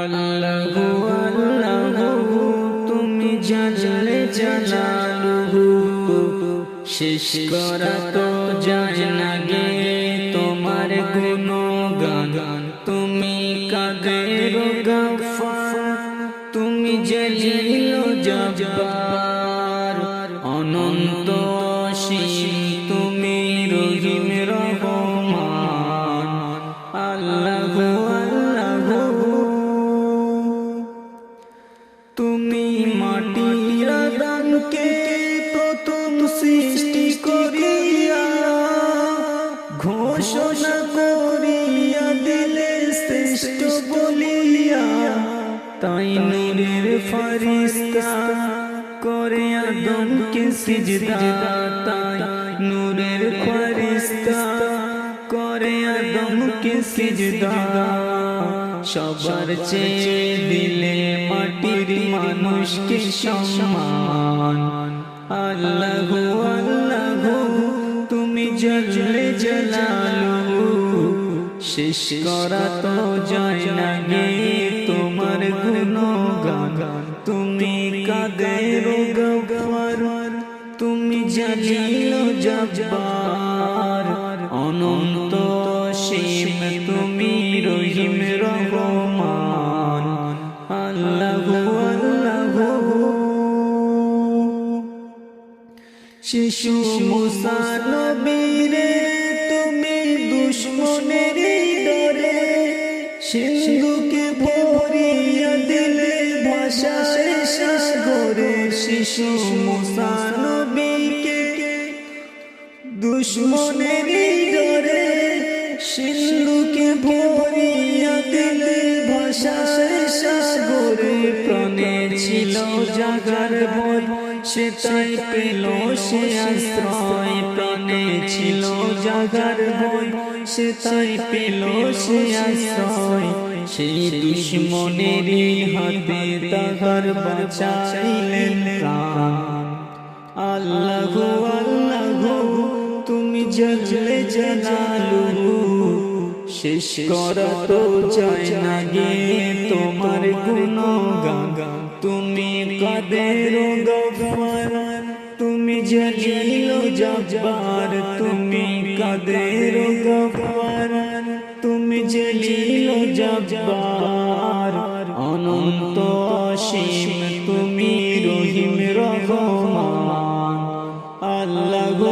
আল্লাহু আল্লাহু তুমি জানলে জালালুহু শেষ করা তো যায় না গে তোমার গুণগান তুমি কাদের গফফার তুমি জলিল জব্বার অনন্ত অসীম তুমি রহিম রহমান আল্লাহু আল্লাহু তুমি মাটির আদমকে প্রথম সৃষ্টি করিয়া ঘোষণা করিয়া দিলে শ্রেষ্ঠ বলিয়া তাই নূরের ফেরেশতা করে আদমকে সিজদা তাই নূরের ফেরেশতা করে আদমকে সিজদা সবার চেয়ে দিলে মাটির মানুষকে সম্মান আল্লাহু আল্লাহু তুমি জলে জালালুহু শেষ করা তো যায় না গে তোমার গুণগান তুমি কাদের গফফার তুমি জলিল জব্বার অনন্ত অসীম তুমি রহিম রহমান আল্লাহু আল্লাহু শিশু মুসা নবীরে তুমি দুশমনের ডরে সিন্ধুকে ভরিয়া দিলে ভাষায় সাগরে শিশু মুসা নবীকে দুশমনের ডরে সিন্ধুকে ভরিয়া দিলে ভাষায় সাগরে প্রাণে ছিল জাগার ভয় সে তাই পেল সে আশ্রয় প্রাণে ছিল জাগার ভয় সে তাই পেল সে আশ্রয় সেই দুশমনেরই হাতে তাহার বাঁচাইলেন প্রাণ আল্লাহু আল্লাহু তুমি জলে জালালুহু শেষ করা তো যায় না গে তোমার গুণগান তুমি কাদের গফফার তুমি জলিল জব্বার তুমি কাদের গফফার তুমি জলিল জব্বার অনন্ত অসীম তুমি রহিম রহমান আল্লাহু